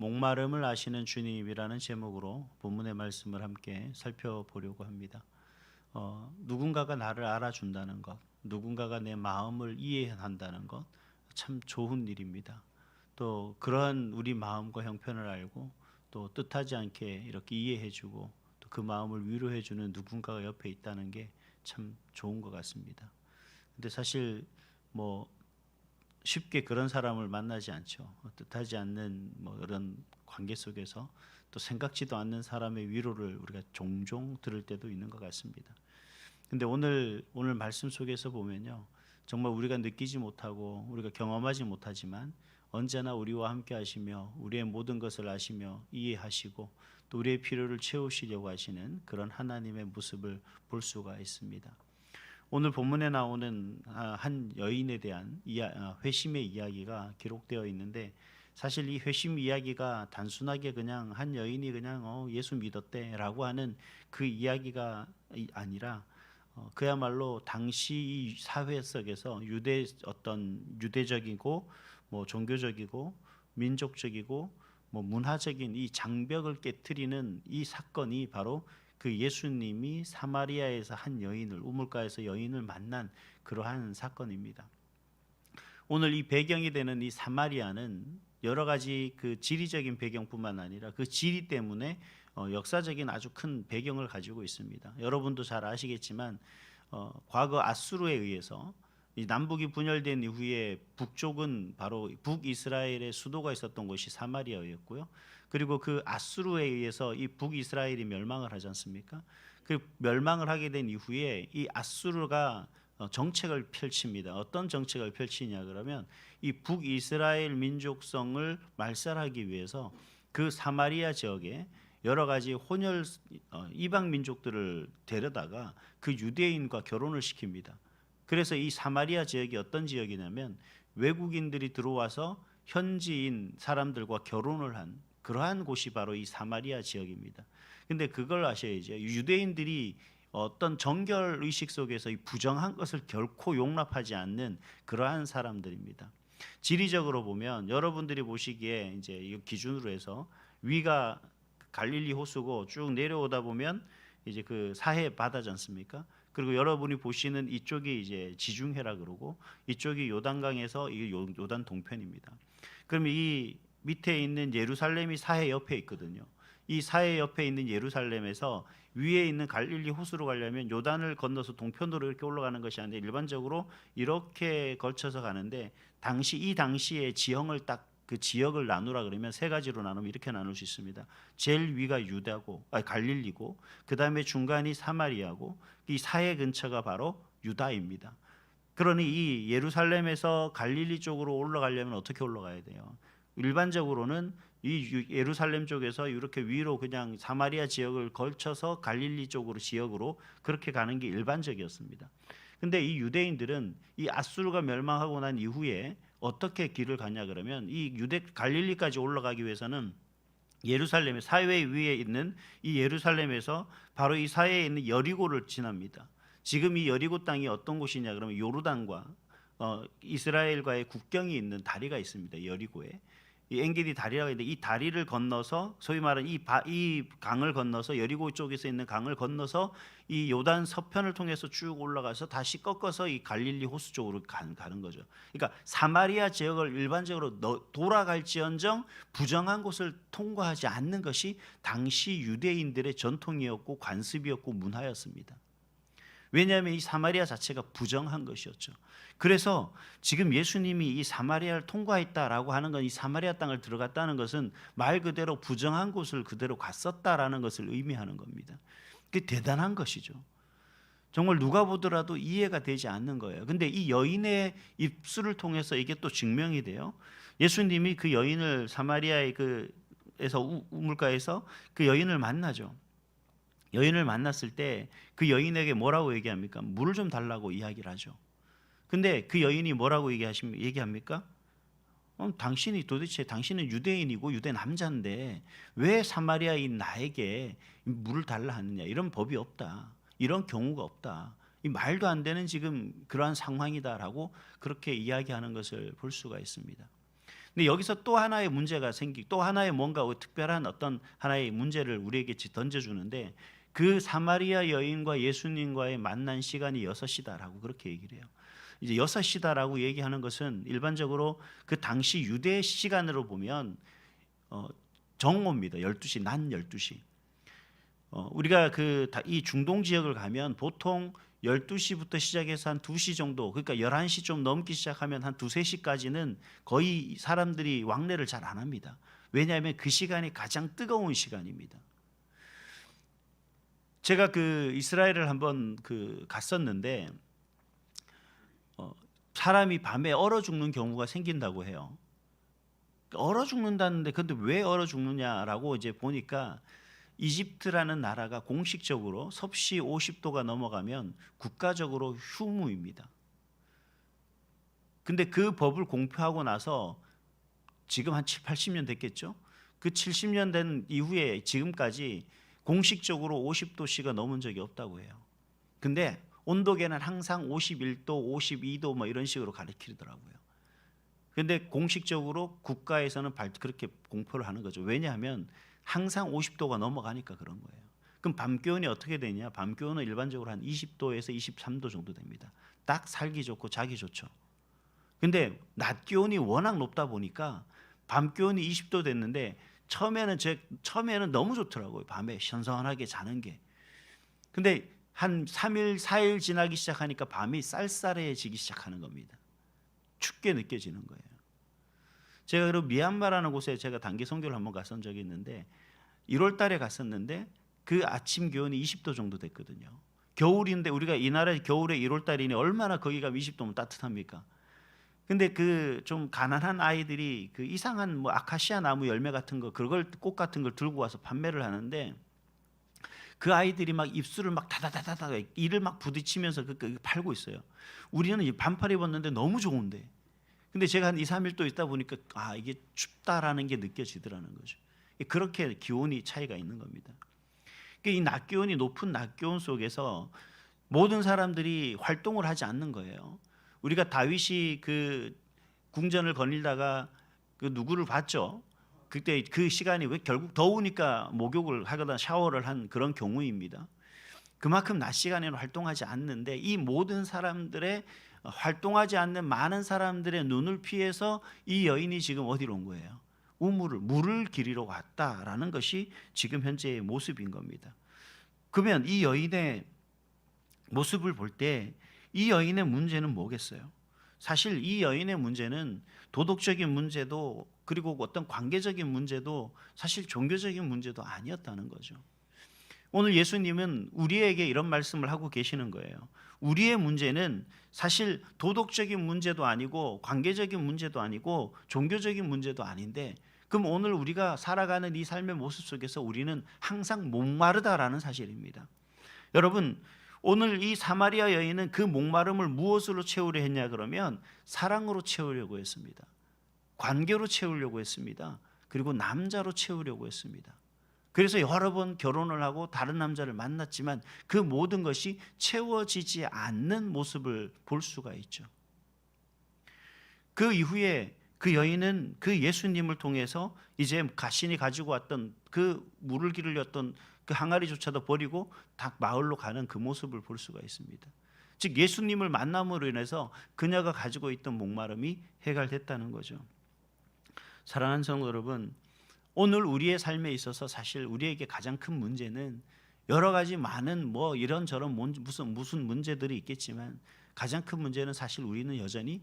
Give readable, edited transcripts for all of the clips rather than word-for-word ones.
목마름을 아시는 주님이라는 제목으로 본문의 말씀을 함께 살펴보려고 합니다. 누군가가 나를 알아준다는 것, 누군가가 내 마음을 이해한다는 것, 참 좋은 일입니다. 또 그러한 우리 마음과 형편을 알고 또 뜻하지 않게 이렇게 이해해주고 또 그 마음을 위로해주는 누군가가 옆에 있다는 게 참 좋은 것 같습니다. 근데 사실 뭐 쉽게 그런 사람을 만나지 않죠. 뜻하지 않는 이런 관계 속에서 또 생각지도 않는 사람의 위로를 우리가 종종 들을 때도 있는 것 같습니다. 근데 오늘 말씀 속에서 보면요, 정말 우리가 느끼지 못하고 우리가 경험하지 못하지만 언제나 우리와 함께 하시며 우리의 모든 것을 아시며 이해하시고 또 우리의 필요를 채우시려고 하시는 그런 하나님의 모습을 볼 수가 있습니다. 오늘 본문에 나오는 한 여인에 대한 회심의 이야기가 기록되어 있는데, 사실 이 회심 이야기가 단순하게 그냥 한 여인이 그냥 예수 믿었대라고 하는 그 이야기가 아니라 그야말로 당시 이 사회 속에서 유대적이고 종교적이고 민족적이고 문화적인 이 장벽을 깨트리는 이 사건이 바로 그 예수님이 사마리아에서 한 여인을, 우물가에서 여인을 만난 그러한 사건입니다. 오늘 이 배경이 되는 이 사마리아는 여러 가지 그 지리적인 배경뿐만 아니라 그 지리 때문에 역사적인 아주 큰 배경을 가지고 있습니다. 여러분도 잘 아시겠지만 과거 아수르에 의해서 이 남북이 분열된 이후에 북쪽은 바로 북이스라엘의 수도가 있었던 곳이 사마리아였고요. 그리고 그 아수르에 의해서 이 북이스라엘이 멸망을 하지 않습니까? 그 멸망을 하게 된 이후에 이 아수르가 정책을 펼칩니다. 어떤 정책을 펼치냐 그러면 이 북이스라엘 민족성을 말살하기 위해서 그 사마리아 지역에 여러 가지 혼혈 이방 민족들을 데려다가 그 유대인과 결혼을 시킵니다. 그래서 이 사마리아 지역이 어떤 지역이냐면 외국인들이 들어와서 현지인 사람들과 결혼을 한 그러한 곳이 바로 이 사마리아 지역입니다. 근데 그걸 아셔야죠. 유대인들이 어떤 정결 의식 속에서 이 부정한 것을 결코 용납하지 않는 그러한 사람들입니다. 지리적으로 보면 여러분들이 보시기에 이제 이 기준으로 해서 위가 갈릴리 호수고 쭉 내려오다 보면 이제 그 사해 바다지 않습니까? 그리고 여러분이 보시는 이쪽이 이제 지중해라 그러고 이쪽이 요단강에서 이 요단 동편입니다. 그럼 이 밑에 있는 예루살렘이 사해 옆에 있거든요. 이 사해 옆에 있는 예루살렘에서 위에 있는 갈릴리 호수로 가려면 요단을 건너서 동편으로 이렇게 올라가는 것이 아닌데 일반적으로 이렇게 걸쳐서 가는데 이 당시에 지형을 딱 그 지역을 나누라 그러면 세 가지로 나누면 이렇게 나눌 수 있습니다. 제일 위가 갈릴리고 그 다음에 중간이 사마리아고 이 사해 근처가 바로 유다입니다. 그러니 이 예루살렘에서 갈릴리 쪽으로 올라가려면 어떻게 올라가야 돼요? 일반적으로는 이 예루살렘 쪽에서 이렇게 위로 그냥 사마리아 지역을 걸쳐서 갈릴리 쪽으로 지역으로 그렇게 가는 게 일반적이었습니다. 근데 이 유대인들은 이 아수르가 멸망하고 난 이후에 어떻게 길을 가냐 그러면 이 갈릴리까지 올라가기 위해서는 예루살렘의 사회 위에 있는 이 예루살렘에서 바로 이 사해에 있는 여리고를 지납니다. 지금 이 여리고 땅이 어떤 곳이냐 그러면 요르단과 이스라엘과의 국경이 있는 다리가 있습니다. 여리고에 이 엔게디 다리라고 있는데 이 다리를 건너서 소위 말하는 이 강을 건너서 여리고 쪽에서 있는 강을 건너서 이 요단 서편을 통해서 쭉 올라가서 다시 꺾어서 이 갈릴리 호수 쪽으로 가는 거죠. 그러니까 사마리아 지역을 일반적으로 돌아갈지언정 부정한 곳을 통과하지 않는 것이 당시 유대인들의 전통이었고 관습이었고 문화였습니다. 왜냐하면 이 사마리아 자체가 부정한 것이었죠. 그래서 지금 예수님이 이 사마리아를 통과했다라고 하는 건 이 사마리아 땅을 들어갔다는 것은 말 그대로 부정한 곳을 그대로 갔었다라는 것을 의미하는 겁니다. 그게 대단한 것이죠. 정말 누가 보더라도 이해가 되지 않는 거예요. 근데 이 여인의 입술을 통해서 이게 또 증명이 돼요. 예수님이 그 여인을 사마리아의 에서 우물가에서 그 여인을 만나죠. 여인을 만났을 때 그 여인에게 뭐라고 얘기합니까? 물을 좀 달라고 이야기를 하죠. 근데 그 여인이 뭐라고 얘기합니까? 당신은 유대인이고 유대 남자인데 왜 사마리아인 나에게 물을 달라 하느냐? 이런 법이 없다. 이런 경우가 없다. 이 말도 안 되는 지금 그러한 상황이다라고 그렇게 이야기하는 것을 볼 수가 있습니다. 근데 여기서 또 하나의 문제가 또 하나의 뭔가 특별한 어떤 하나의 문제를 우리에게 던져주는데, 그 사마리아 여인과 예수님과의 만난 시간이 6시다라고 그렇게 얘기를 해요. 이제 6시다라고 얘기하는 것은 일반적으로 그 당시 유대 시간으로 보면 정오입니다. 12시, 낮 12시. 우리가 이 중동 지역을 가면 보통 12시부터 시작해서 한 2시 정도, 그러니까 11시 좀 넘기 시작하면 한 2, 3시까지는 거의 사람들이 왕래를 잘 안 합니다. 왜냐하면 그 시간이 가장 뜨거운 시간입니다. 제가 이스라엘을 한번 갔었는데 사람이 밤에 얼어 죽는 경우가 생긴다고 해요. 얼어 죽는다는데 근데 왜 얼어 죽느냐라고 이제 보니까, 이집트라는 나라가 공식적으로 섭씨 50도가 넘어가면 국가적으로 휴무입니다. 근데 그 법을 공표하고 나서 지금 한 7, 80년 됐겠죠? 그 70년 된 이후에 지금까지 공식적으로 50도씨가 넘은 적이 없다고 해요. 근데 온도계는 항상 51도, 52도 뭐 이런 식으로 가리키더라고요. 근데 공식적으로 국가에서는 그렇게 공표를 하는 거죠. 왜냐하면 항상 50도가 넘어가니까 그런 거예요. 그럼 밤 기온이 어떻게 되냐? 밤 기온은 일반적으로 한 20도에서 23도 정도 됩니다. 딱 살기 좋고 자기 좋죠. 근데 낮 기온이 워낙 높다 보니까 밤 기온이 20도 됐는데 처음에는 너무 좋더라고요. 밤에 선선하게 자는 게. 근데 한 3일, 4일 지나기 시작하니까 밤이 쌀쌀해지기 시작하는 겁니다. 춥게 느껴지는 거예요. 제가 그리고 미얀마라는 곳에 제가 단기 선교를 한번 갔던 적이 있는데 1월 달에 갔었는데 그 아침 기온이 20도 정도 됐거든요. 겨울인데 우리가 이 나라의 겨울에 1월 달이니 얼마나 거기가 20도면 따뜻합니까? 근데 좀 가난한 아이들이 이상한 뭐 아카시아 나무 열매 같은 거, 그걸 꽃 같은 걸 들고 와서 판매를 하는데, 그 아이들이 막 입술을 막 다다다다다 이를 막 부딪히면서 팔고 있어요. 우리는 반팔 입었는데 너무 좋은데, 근데 제가 한 2, 3일 또 있다 보니까 이게 춥다라는 게 느껴지더라는 거죠. 그렇게 기온이 차이가 있는 겁니다. 이 낮 기온이 높은 낮 기온 속에서 모든 사람들이 활동을 하지 않는 거예요. 우리가 다윗이 궁전을 거닐다가 누구를 봤죠? 그때 그 시간이 왜 결국 더우니까 목욕을 하거나 샤워를 한 그런 경우입니다. 그만큼 낮 시간에는 활동하지 않는데, 이 모든 사람들의 활동하지 않는 많은 사람들의 눈을 피해서 이 여인이 지금 어디로 온 거예요? 물을 기리러 왔다라는 것이 지금 현재의 모습인 겁니다. 그러면 이 여인의 모습을 볼 때 이 여인의 문제는 뭐겠어요? 사실 이 여인의 문제는 도덕적인 문제도, 그리고 어떤 관계적인 문제도, 사실 종교적인 문제도 아니었다는 거죠. 오늘 예수님은 우리에게 이런 말씀을 하고 계시는 거예요. 우리의 문제는 사실 도덕적인 문제도 아니고 관계적인 문제도 아니고 종교적인 문제도 아닌데, 그럼 오늘 우리가 살아가는 이 삶의 모습 속에서 우리는 항상 목마르다라는 사실입니다. 여러분, 오늘 이 사마리아 여인은 그 목마름을 무엇으로 채우려 했냐 그러면 사랑으로 채우려고 했습니다. 관계로 채우려고 했습니다. 그리고 남자로 채우려고 했습니다. 그래서 여러 번 결혼을 하고 다른 남자를 만났지만 그 모든 것이 채워지지 않는 모습을 볼 수가 있죠. 그 이후에 그 여인은 그 예수님을 통해서 이제 자신이 가지고 왔던 그 물을 기르렸던 그 항아리조차도 버리고 다 마을로 가는 그 모습을 볼 수가 있습니다. 즉 예수님을 만남으로 인해서 그녀가 가지고 있던 목마름이 해결됐다는 거죠. 사랑하는 성도 여러분, 오늘 우리의 삶에 있어서 사실 우리에게 가장 큰 문제는 여러 가지 많은 뭐 이런저런 무슨 문제들이 있겠지만, 가장 큰 문제는 사실 우리는 여전히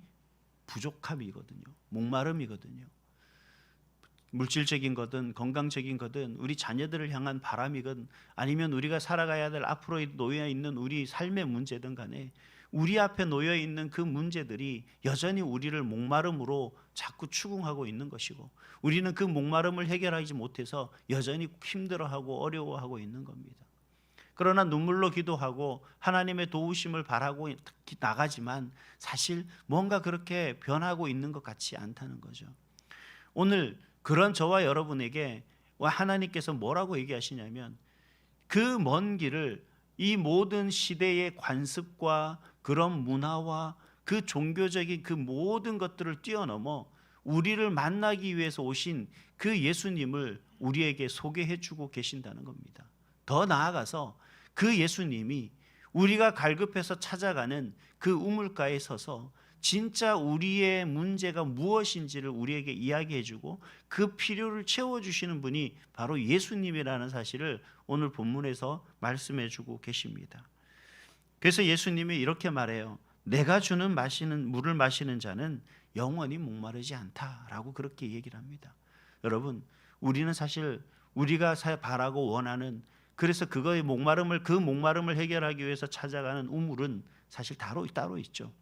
부족함이거든요. 목마름이거든요. 물질적인 거든 건강적인 거든 우리 자녀들을 향한 바람이건 아니면 우리가 살아가야 될 앞으로 놓여 있는 우리 삶의 문제든 간에 우리 앞에 놓여 있는 그 문제들이 여전히 우리를 목마름으로 자꾸 추궁하고 있는 것이고, 우리는 그 목마름을 해결하지 못해서 여전히 힘들어하고 어려워하고 있는 겁니다. 그러나 눈물로 기도하고 하나님의 도우심을 바라고 나가지만 사실 뭔가 그렇게 변하고 있는 것 같지 않다는 거죠. 오늘 그런 저와 여러분에게 하나님께서 뭐라고 얘기하시냐면, 그 먼 길을 이 모든 시대의 관습과 그런 문화와 그 종교적인 그 모든 것들을 뛰어넘어 우리를 만나기 위해서 오신 그 예수님을 우리에게 소개해 주고 계신다는 겁니다. 더 나아가서 그 예수님이 우리가 갈급해서 찾아가는 그 우물가에 서서 진짜 우리의 문제가 무엇인지를 우리에게 이야기해 주고 그 필요를 채워주시는 분이 바로 예수님이라는 사실을 오늘 본문에서 말씀해 주고 계십니다. 그래서 예수님이 이렇게 말해요. 내가 주는 물을 마시는 자는 영원히 목마르지 않다라고 그렇게 얘기를 합니다. 여러분, 우리는 사실 우리가 바라고 원하는, 그래서 그 목마름을 해결하기 위해서 찾아가는 우물은 사실 따로 있죠.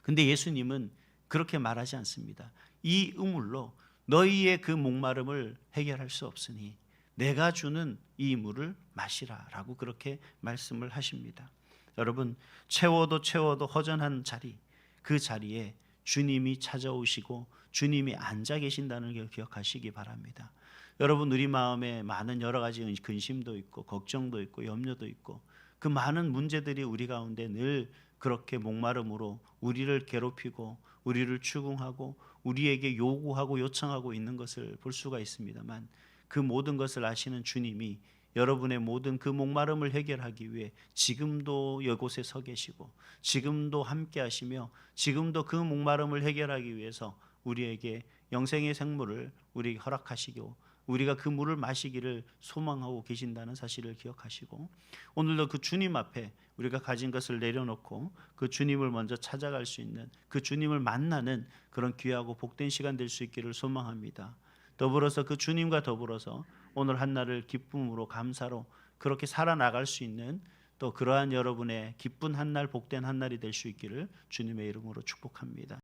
근데 예수님은 그렇게 말하지 않습니다. 이 우물로 너희의 그 목마름을 해결할 수 없으니 내가 주는 이 물을 마시라라고 그렇게 말씀을 하십니다. 여러분, 채워도 허전한 자리, 그 자리에 주님이 찾아오시고 주님이 앉아 계신다는 걸 기억하시기 바랍니다. 여러분, 우리 마음에 많은 여러 가지 근심도 있고 걱정도 있고 염려도 있고 그 많은 문제들이 우리 가운데 늘 그렇게 목마름으로 우리를 괴롭히고 우리를 추궁하고 우리에게 요구하고 요청하고 있는 것을 볼 수가 있습니다만, 그 모든 것을 아시는 주님이 여러분의 모든 그 목마름을 해결하기 위해 지금도 이곳에 서 계시고 지금도 함께 하시며 지금도 그 목마름을 해결하기 위해서 우리에게 영생의 생물을 우리에게 허락하시고 우리가 그 물을 마시기를 소망하고 계신다는 사실을 기억하시고, 오늘도 그 주님 앞에 우리가 가진 것을 내려놓고 그 주님을 먼저 찾아갈 수 있는, 그 주님을 만나는 그런 귀하고 복된 시간 될 수 있기를 소망합니다. 더불어서 그 주님과 더불어서 오늘 한날을 기쁨으로 감사로 그렇게 살아나갈 수 있는 또 그러한 여러분의 기쁜 한날 복된 한날이 될 수 있기를 주님의 이름으로 축복합니다.